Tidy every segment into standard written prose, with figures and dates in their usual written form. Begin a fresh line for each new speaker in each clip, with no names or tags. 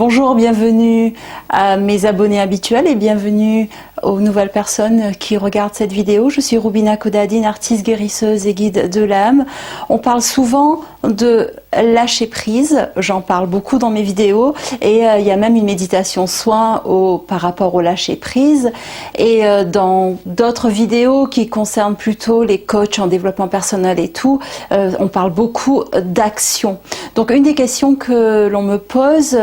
Bonjour, bienvenue à mes abonnés habituels et bienvenue aux nouvelles personnes qui regardent cette vidéo. Je suis Roubina Kodadine, artiste guérisseuse et guide de l'âme. On parle souvent de lâcher prise, j'en parle beaucoup dans mes vidéos et il y a même une méditation soin par rapport au lâcher prise. Et dans d'autres vidéos qui concernent plutôt les coachs en développement personnel et tout, on parle beaucoup d'action. Donc une des questions que l'on me pose,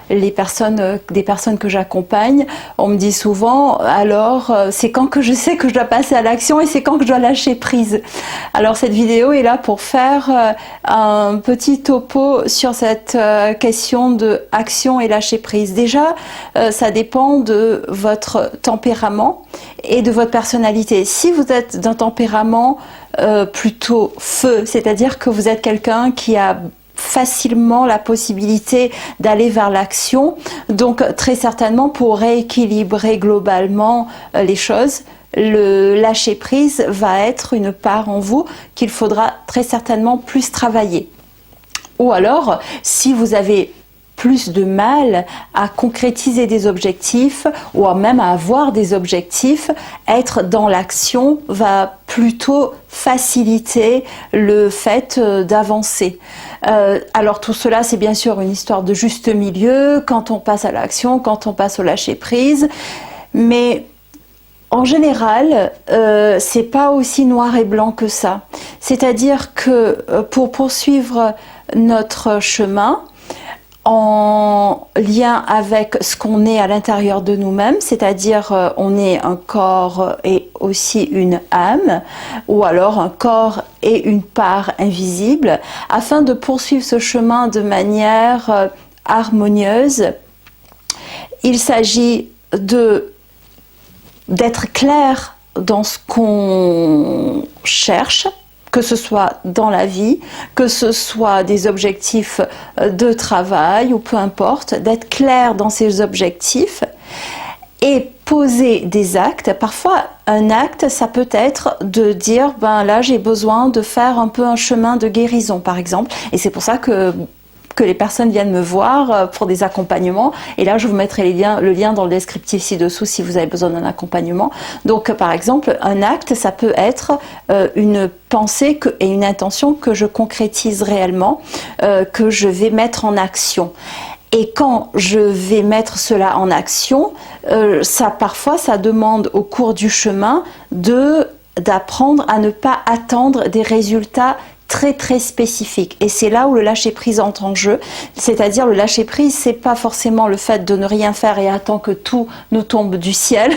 des personnes que j'accompagne, on me dit souvent, alors c'est quand que je sais que je dois passer à l'action et c'est quand que je dois lâcher prise. Alors cette vidéo est là pour faire un petit topo sur cette question de action et lâcher prise. Déjà, ça dépend de votre tempérament et de votre personnalité. Si vous êtes d'un tempérament plutôt feu, c'est-à-dire que vous êtes quelqu'un qui a facilement la possibilité d'aller vers l'action, donc très certainement pour rééquilibrer globalement les choses, le lâcher prise va être une part en vous qu'il faudra très certainement plus travailler. Ou alors, si vous avez plus de mal à concrétiser des objectifs ou même à avoir des objectifs, être dans l'action va plutôt faciliter le fait d'avancer. Alors tout cela, c'est bien sûr une histoire de juste milieu, quand on passe à l'action, quand on passe au lâcher prise, mais en général, c'est pas aussi noir et blanc que ça. C'est-à-dire que pour poursuivre notre chemin, en lien avec ce qu'on est à l'intérieur de nous-mêmes, c'est-à-dire on est un corps et aussi une âme, ou alors un corps et une part invisible, afin de poursuivre ce chemin de manière harmonieuse, il s'agit d'être clair dans ce qu'on cherche, que ce soit dans la vie, que ce soit des objectifs de travail ou peu importe, d'être clair dans ces objectifs et poser des actes. Parfois, un acte, ça peut être de dire, ben là, j'ai besoin de faire un peu un chemin de guérison, par exemple. Et c'est pour ça que les personnes viennent me voir pour des accompagnements. Et là, je vous mettrai le lien dans le descriptif ci-dessous si vous avez besoin d'un accompagnement. Donc, par exemple, un acte, ça peut être une pensée et une intention que je concrétise réellement, que je vais mettre en action. Et quand je vais mettre cela en action, parfois, ça demande au cours du chemin d'apprendre à ne pas attendre des résultats très spécifique. Et c'est là où le lâcher prise entre en jeu. C'est-à-dire le lâcher prise, c'est pas forcément le fait de ne rien faire et attendre que tout nous tombe du ciel,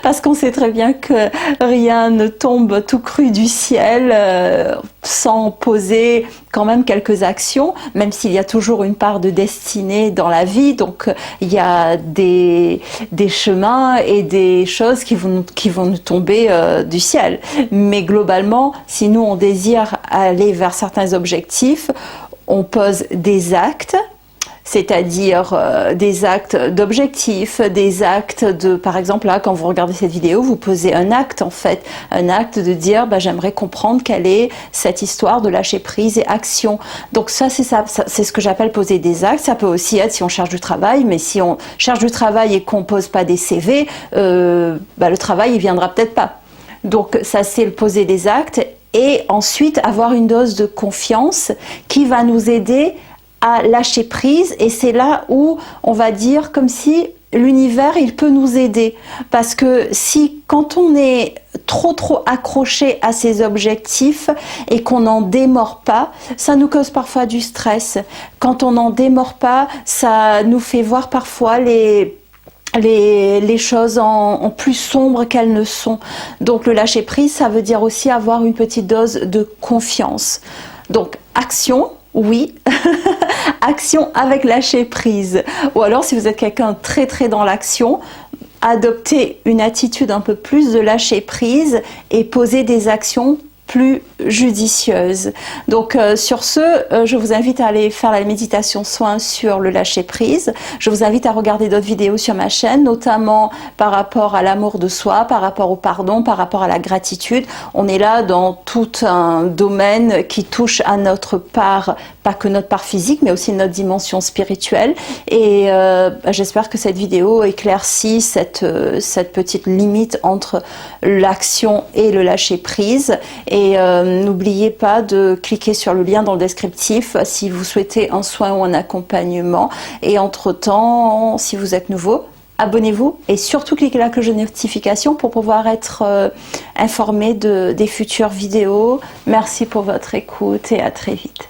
parce qu'on sait très bien que rien ne tombe tout cru du ciel sans poser quand même quelques actions, même s'il y a toujours une part de destinée dans la vie. Donc il y a des chemins et des choses qui vont nous tomber du ciel. Mais globalement, si nous on désire aller vers certains objectifs, on pose des actes, c'est-à-dire des actes d'objectifs, des actes par exemple là, quand vous regardez cette vidéo, vous posez un acte en fait, un acte de dire j'aimerais comprendre quelle est cette histoire de lâcher prise et action. Donc ça, c'est ce que j'appelle poser des actes. Ça peut aussi être si on cherche du travail, mais si on cherche du travail et qu'on pose pas des CV, le travail il viendra peut-être pas. Donc ça, c'est le poser des actes. Et ensuite avoir une dose de confiance qui va nous aider à lâcher prise. Et c'est là où on va dire comme si l'univers il peut nous aider. Parce que quand on est trop accroché à ses objectifs et qu'on n'en démord pas, ça nous cause parfois du stress. Quand on n'en démord pas, ça nous fait voir parfois les choses en plus sombres qu'elles ne sont. Donc le lâcher prise, ça veut dire aussi avoir une petite dose de confiance. Donc action, oui, action avec lâcher prise. Ou alors si vous êtes quelqu'un très dans l'action, adoptez une attitude un peu plus de lâcher prise et poser des actions plus judicieuse. Donc sur ce, je vous invite à aller faire la méditation soin sur le lâcher prise. Je vous invite à regarder d'autres vidéos sur ma chaîne, notamment par rapport à l'amour de soi, par rapport au pardon, par rapport à la gratitude. On est là dans tout un domaine qui touche à notre part, pas que notre part physique, mais aussi notre dimension spirituelle. Et j'espère que cette vidéo éclaircit cette petite limite entre l'action et le lâcher prise. Et n'oubliez pas de cliquer sur le lien dans le descriptif si vous souhaitez un soin ou un accompagnement. Et entre-temps, si vous êtes nouveau, abonnez-vous et surtout cliquez la cloche de notification pour pouvoir être informé des futures vidéos. Merci pour votre écoute et à très vite.